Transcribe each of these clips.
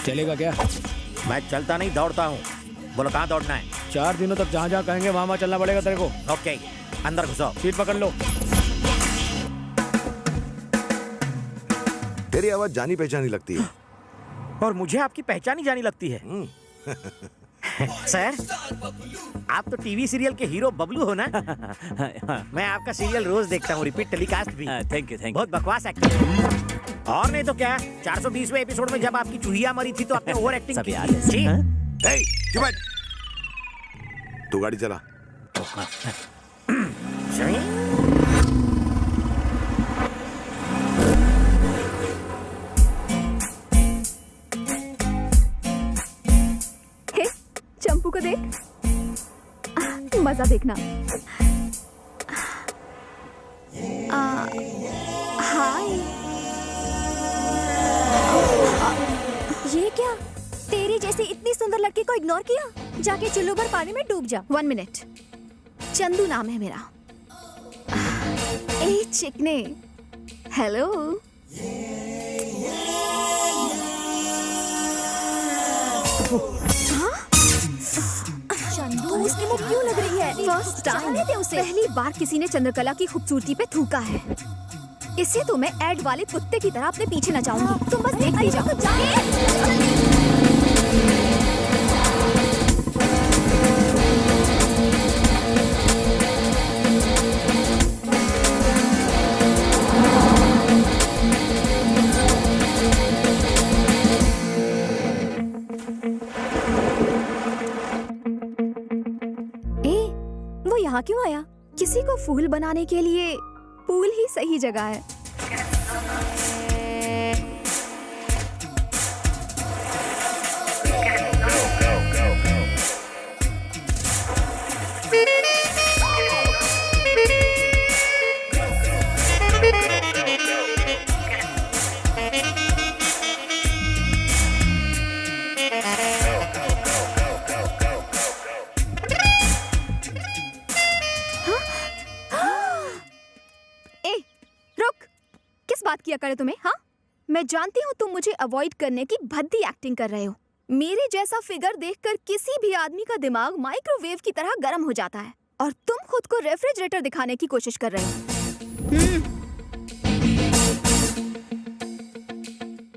चलेगा क्या? मैं चलता नहीं दौड़ता हूँ। बोलो कहाँ दौड़ना है? 4 दिनों तक जहाँ जहाँ कहेंगे वहाँ चलना पड़ेगा तेरे को। ओके, अंदर घुसो। सीट पकड़ लो। तेरी आवाज जानी पहचानी लगती है। और मुझे आपकी पहचानी जानी लगती है। सर, आप तो टीवी सीरियल के हीरो बबलू हो ना? मैं आपका सीरियल रोज देखता हूँ, रिपीट टेलीकास्ट भी। थैंक यू बहुत बकवास एक्टिंग। और नहीं तो क्या, 420वें एपिसोड में जब आपकी चूहिया मरी थी तो आपने ओवर एक्टिंग की थी। ए, चुप बैठ। तू गाड़ी चला। हे, चंपू को देख, मजा देखना। हाय। ये क्या? तेरी जैसी इतनी सुंदर लड़की को इग्नोर किया? जाके चुल्लू भर पानी में डूब जा। 1 मिनट। चंदू नाम है मेरा। ए चिकने, हेलो। चंदू, उसकी मुंह क्यों लग रही है? फर्स्ट टाइम पहली बार किसी ने चंद्रकला की खूबसूरती पे थूका है। इससे तो मैं एड वाले कुत्ते की तरह अपने पीछे नचाऊंगी। तुम बस देखते ही जाओ। वो यहाँ क्यों आया? किसी को फूल बनाने के लिए पूल ही सही जगह है। बात किया करे तुम्हें? हाँ, मैं जानती हूँ तुम मुझे अवॉइड करने की भद्दी एक्टिंग कर रहे हो। मेरे जैसा फिगर देखकर किसी भी आदमी का दिमाग माइक्रोवेव की तरह गर्म हो जाता है और तुम खुद को रेफ्रिजरेटर दिखाने की कोशिश कर रहे हो।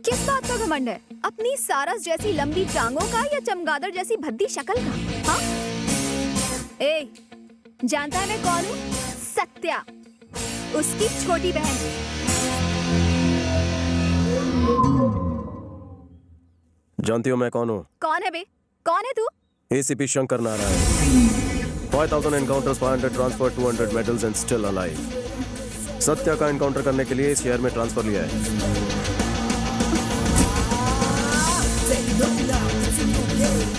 किस बात का घमंड है? अपनी सारस जैसी लंबी टांगों का या चमगादड़ जैसी भद्दी शक्ल का? हाँ? ए, जानता है मैं कौन हूँ? सत्या, उसकी छोटी बहन। जानती हो मैं कौन हूँ? कौन है बे? कौन है तू? ACP Shankar Narayan. 5000 encounters, 500 transfer, 200 medals and still alive। Satya का एनकाउंटर करने के लिए इस शहर में ट्रांसफर लिया है।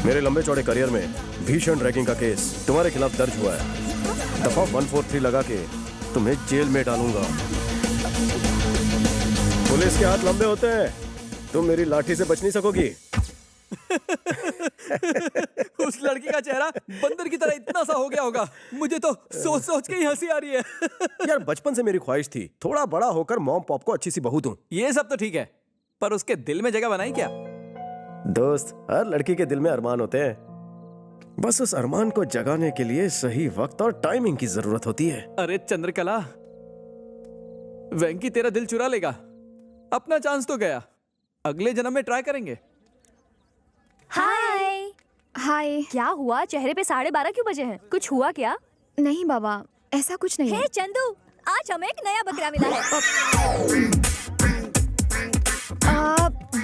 मेरे लंबे चौड़े करियर में भीषण रैगिंग का केस तुम्हारे खिलाफ दर्ज हुआ है। दफा 143 लगा के तुम्हें जेल में डालूंगा। पुलिस के हाथ लंबे होते हैं, तुम मेरी लाठी से बच नहीं सकोगी। उस लड़की का चेहरा बंदर की तरह इतना सा हो गया होगा, मुझे तो सोच सोच के ही हंसी आ रही है। यार बचपन से मेरी ख्वाहिश थी थोड़ा बड़ा होकर मॉम पॉप को अच्छी सी बहू दूं। ये सब तो ठीक है, पर उसके दिल में जगह बनाई क्या? दोस्त, हर लड़की के दिल में अरमान होते हैं, बस उस अरमान को जगाने के लिए सही वक्त और टाइमिंग की जरूरत होती है। अरे चंद्रकला, वेंकी तेरा दिल चुरा लेगा। अपना चांस तो गया, अगले जन्म में ट्राई करेंगे। हाय। हाय। क्या हुआ? चेहरे पे 12:30 क्यों बजे हैं? कुछ हुआ क्या? नहीं बाबा, ऐसा कुछ नहीं है। हे चंदू, आज हमें एक नया बकरा मिला है।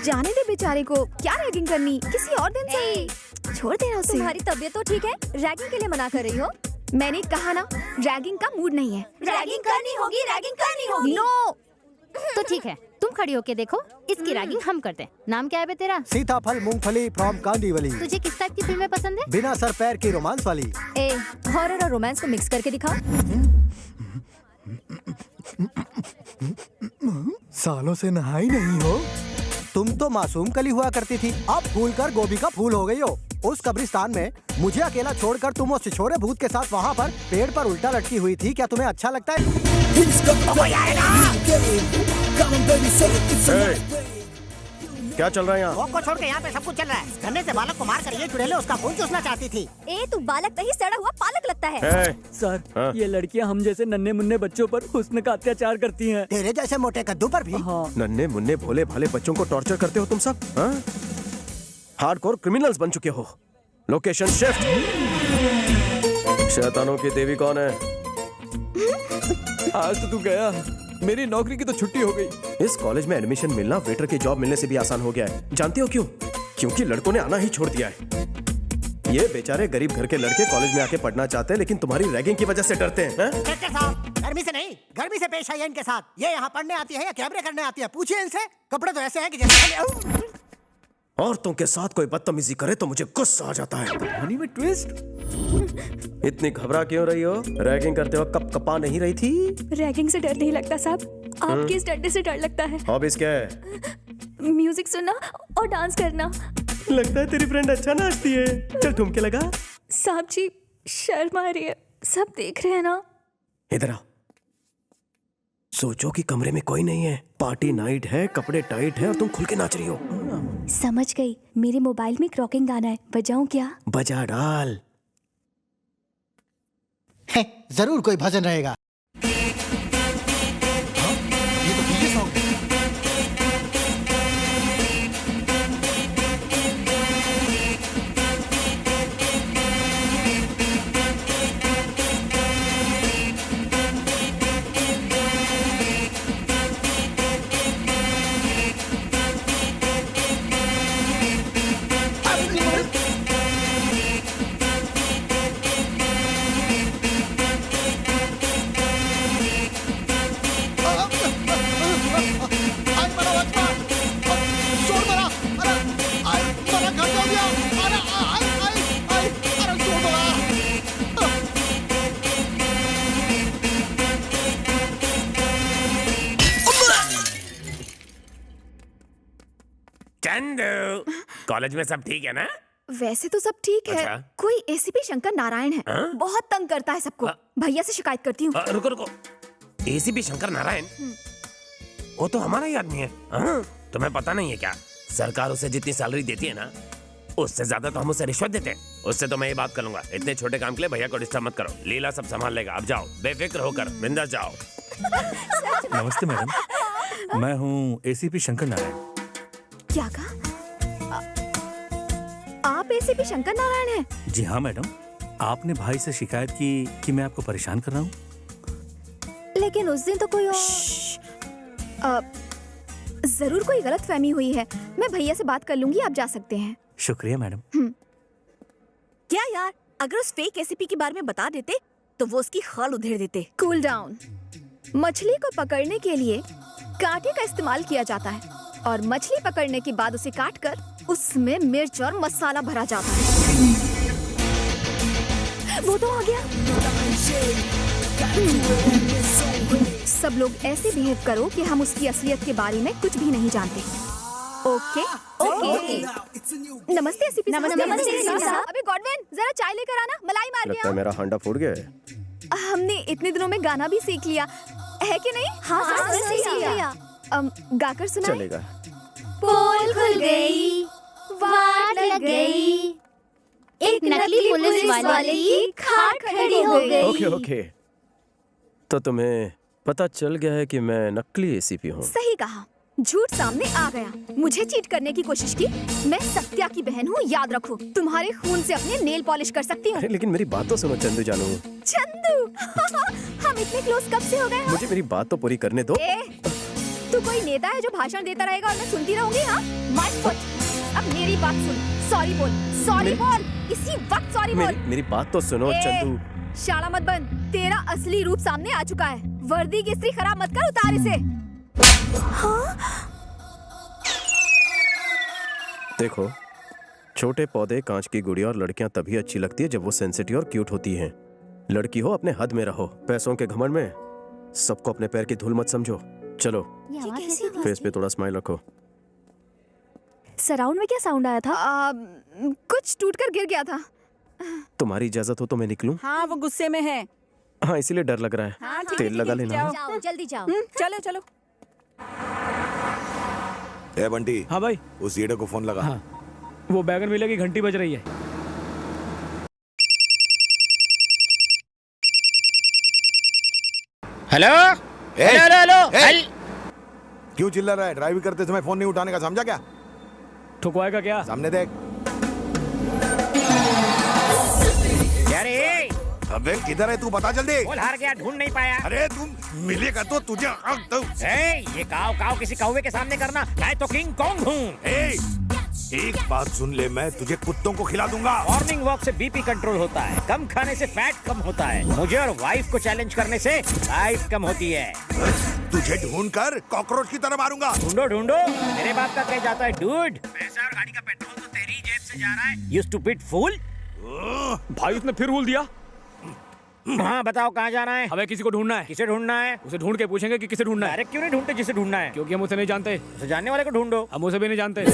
जाने दे बेचारे को, क्या रैगिंग करनी, किसी और दिन से छोड़ देना उसे। तुम्हारी तबीयत तो ठीक है? रैगिंग के लिए मना कर रही हो? मैंने कहा ना, रैगिंग का मूड नहीं है। रैगिंग करनी होगी, रैगिंग करनी होगी। नो। तो ठीक है, तुम खड़ी होके देखो, इसकी रैगिंग हम करते हैं। नाम क्या है बे तेरा? सीताफल मूंगफली फ्रॉम कांदीवली। तुझे किस टाइप की फिल्में पसंद है? बिना सर पैर की रोमांस वाली। ए, हॉरर और रोमांस को मिक्स करके दिखा। सालों से नहाई नहीं हो? तुम तो मासूम कली हुआ करती थी, अब फूल कर गोभी का फूल हो गई हो। उस कब्रिस्तान में मुझे अकेला छोड़कर तुम उस छिछोरे भूत के साथ वहाँ पर पेड़ पर उल्टा लटकी हुई थी, क्या तुम्हें अच्छा लगता है? क्या चल रहा है यहाँ? को छोड़ के यहाँ पे सब कुछ चल रहा है। धन्ने से बालक को मार कर ये चुड़ैल उसका खून चूसना चाहती थी। ए तू बालक नहीं, सड़ा हुआ पालक लगता है। ए, सर हाँ? ये लड़कियां हम जैसे नन्हे मुन्ने बच्चों पर हुस्न का अत्याचार करती हैं। तेरे जैसे मोटे कद्दू पर भी। हाँ नन्हे मुन्ने भोले भाले बच्चों को टॉर्चर करते हो तुम सब, हाँ? हार्डकोर क्रिमिनल्स बन चुके हो। Location shift. शैतानों की देवी कौन है? आज तो तू गया, मेरी नौकरी की तो छुट्टी हो गई। इस कॉलेज में एडमिशन मिलना वेटर की जॉब मिलने से भी आसान हो गया है। जानते हो क्यों? क्योंकि लड़कों ने आना ही छोड़ दिया है। ये बेचारे गरीब घर के लड़के कॉलेज में आके पढ़ना चाहते हैं, लेकिन तुम्हारी रैगिंग की वजह से डरते हैं, हैं? इंस्पेक्टर साहब, गर्मी से नहीं, गर्मी से पेश आई है इनके साथ। ये यहाँ पढ़ने आती है या कैमरे करने आती है? पूछिए इनसे। कपड़े तो ऐसे हैं कि जैसे औरतों के साथ कोई बदतमीजी करे तो मुझे गुस्सा आ जाता है। कहानी में ट्विस्ट। इतनी घबरा क्यों रही हो? रैगिंग करते वक्त कप कपा नहीं रही थी? रैगिंग से डर नहीं लगता साहब, आपके इस डंडे से डर लगता है। हॉबीज क्या है? म्यूजिक सुनना और डांस करना। लगता है तेरी फ्रेंड अच्छा नाचती है। चल ठुमके लगा। साहब जी शर्म आ रही है, सब देख रहे हैं ना। इधर आओ। सोचो कि कमरे में कोई नहीं है, पार्टी नाइट है, कपड़े टाइट है और तुम खुल के नाच रही हो। समझ गई, मेरे मोबाइल में क्रॉकिंग गाना है, बजाऊं क्या? बजा डाल। जरूर कोई भजन रहेगा। चंदू, कॉलेज में सब ठीक है ना? वैसे तो सब ठीक है। अच्छा। कोई एसीपी शंकर नारायण है, बहुत तंग करता है सबको। भैया से शिकायत करती हूँ। रुको रुको, एसीपी शंकर नारायण, वो तो हमारा ही आदमी है। हाँ? तुम्हें पता नहीं है क्या? सरकार उसे जितनी सैलरी देती है ना, उससे ज्यादा तो हम उसे रिश्वत देते हैं। उससे तो मैं ये बात कर लूंगा। इतने छोटे काम के लिए भैया को डिस्टर्ब मत करो। लीला सब संभाल लेगा। अब जाओ, बेफिक्र होकर बिंदास जाओ। नमस्ते मैडम, मैं हूँ एसीपी शंकर नारायण। क्या कहा? आप एसीपी शंकर नारायण हैं? जी हाँ मैडम, आपने भाई से शिकायत की कि मैं आपको परेशान कर रहा हूँ। लेकिन उस दिन तो कोई और... जरूर कोई गलत फहमी हुई है। मैं भैया से बात कर लूंगी, आप जा सकते हैं। शुक्रिया मैडम। क्या यार, अगर उस फेक एसीपी के बारे में बता देते तो वो उसकी खाल उधेड़ देते। Cool down. मछली को पकड़ने के लिए कांटे का इस्तेमाल किया जाता है और मछली पकड़ने के बाद उसे काटकर उसमें मिर्च और मसाला भरा जाता है। वो तो आ गया। सब लोग ऐसे बिहेव करो कि हम उसकी असलियत के बारे में कुछ भी नहीं जानते। Okay okay. नमस्ते एसीपी साहब। नमस्ते साहब। अबे गॉडविन, जरा चाय लेकर आना, मलाई मार लगता के है मेरा हांडा फूट गया है। हमने इतने दिनों में गाना भी सीख लिया है कि नहीं? हाँ, सीख लिया। गाकर सुनाए। चलेगा। पोल खुल गई, वाट लग गई, एक नकली पुलिस वाले की खाट खड़ी हो गई। ओके ओके, तो तुम्हें पता चल गया है कि मैं नकली एसीपी हूँ। सही कहा, झूठ सामने आ गया। मुझे चीट करने की कोशिश की। मैं सत्या की बहन हूँ, याद रखो। तुम्हारे खून से अपने नेल पॉलिश कर सकती हूँ। अरे लेकिन मेरी बात तो सुनो चंदू जानू। चंदू हम इतने क्लोज कब से हो गए? मुझे मेरी बात तो पूरी करने दो। तू कोई नेता है जो भाषण देता रहेगा और मैं सुनती रहूंगी? हाँ, माय फुट। अब मेरी बात सुन। सॉरी बोल, सॉरी बोल, इसी वक्त सॉरी बोल। मेरी बात तो सुनो चंदू। शाला मत बंद, तेरा असली रूप सामने आ चुका है। वर्दी की इस्त्री खराब मत कर, उतार इसे। हाँ? देखो, छोटे पौधे, कांच की गुड़िया और लड़कियां तभी अच्छी लगती है जब वो सेंसिटिव और क्यूट होती हैं। लड़की हो अपने हद में रहो, पैसों के घमंड में सबको अपने पैर की धूल मत समझो। चलो, फेस पे थोड़ा स्माइल रखो। सराउंड में क्या साउंड आया था? कुछ टूटकर गिर गया था। तुम्हारी इजाजत हो तो मैं निकलूं? हाँ वो गुस्से में है। हाँ, इसीलिए डर लग रहा है। हाँ ठीक तेल लगा लेना। जाओ जल्दी जाओ। चलो चलो। ए बंटी, हाँ भाई, उस ईडे को फोन लगा। हाँ, वो बैगन मिले की घंटी बज रही है। हेलो ए, हेलो हेलो ए! हेल क्यों चिल्ला रहा है? ड्राइव करते समय फोन नहीं उठाने का, समझा क्या? ठुकवाएगा क्या? सामने देख। अरे अबे किधर है तू? बता जल्दी। बोल हार गया, ढूंढ नहीं पाया। अरे तुम मिलेगा तो तुझे ये काव काव किसी कौवे के सामने करना, मैं तो किंग कॉन्ग हूँ। एक बात सुन ले, मैं तुझे कुत्तों को खिला दूंगा। मॉर्निंग वॉक से बीपी कंट्रोल होता है, कम खाने से फैट कम होता है, मुझे और वाइफ को चैलेंज करने से लाइफ कम होती है। तुझे ढूंढ कर कॉकरोच की तरह मारूंगा। ढूंढो ढूंढो, मेरे बाप का कह जाता है डूड। पैसा और गाड़ी का पेट्रोल तो तेरी जेब से जा रहा है, यू स्टूपिड फूल। भाई उसने फिर रूल दिया। हाँ बताओ कहाँ जाना है? हमें किसी को ढूंढना है। किसे ढूंढना है? उसे ढूंढ के पूछेंगे कि किसे ढूंढना है। डायरेक्ट क्यों नहीं ढूंढते जिसे ढूंढना है? क्योंकि हम उसे नहीं जानते। उसे जानने वाले को ढूंढो। हम उसे भी नहीं जानते।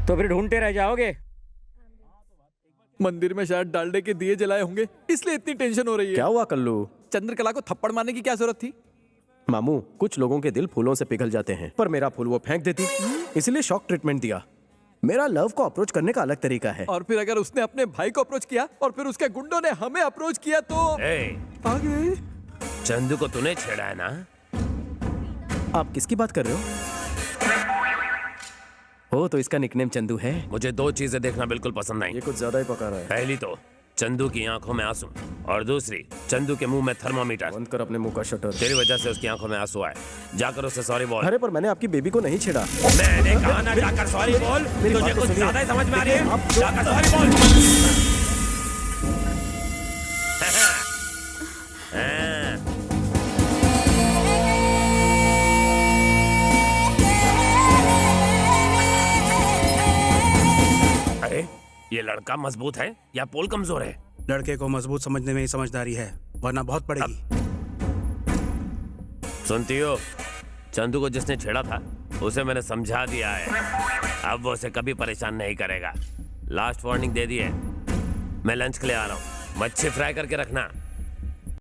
तो फिर ढूंढते रह जाओगे। मंदिर में शायद डालडे के दिए जलाए होंगे, इसलिए इतनी टेंशन हो रही है। क्या हुआ कल्लू? चंद्रकला को थप्पड़ मारने की क्या जरूरत थी? मामू, कुछ लोगों के दिल फूलों से पिघल जाते हैं, पर मेरा फूल वो फेंक देती, इसलिए शॉक ट्रीटमेंट दिया। मेरा लव को अप्रोच करने का अलग तरीका है। और फिर अगर उसने अपने भाई को अप्रोच किया और फिर उसके गुंडों ने हमें अप्रोच किया तो आगे। चंदू को तूने छेड़ा है ना? आप किसकी बात कर रहे हो? हो तो इसका निकनेम चंदू है। मुझे दो चीजें देखना बिल्कुल पसंद नहीं। ये कुछ ज्यादा ही पका रहा है। पहली तो चंदू की आंखों में आंसू, और दूसरी चंदू के मुंह में थर्मामीटर। बंद कर अपने मुंह का शटर। तेरी वजह से उसकी आंखों में आंसू आए, जाकर उससे सॉरी बोल। अरे पर मैंने आपकी बेबी को नहीं छेड़ा। मैंने कहा ना जाकर सॉरी बोल। मेरी तुझे बात तो कुछ सुनिए। ज्यादा ही समझ में आ रही है, आप जाकर सॉरी बोल। अरे ये लड़का मजबूत है या पोल कमजोर है? लड़के को मजबूत समझने में ही समझदारी है, वरना बहुत पड़ेगी। सुनती हो, चंदू को जिसने छेड़ा था उसे मैंने समझा दिया है, अब वो उसे कभी परेशान नहीं करेगा। लास्ट वार्निंग दे दी है। मैं लंच के लिए आ रहा हूँ, मच्छी फ्राई करके रखना।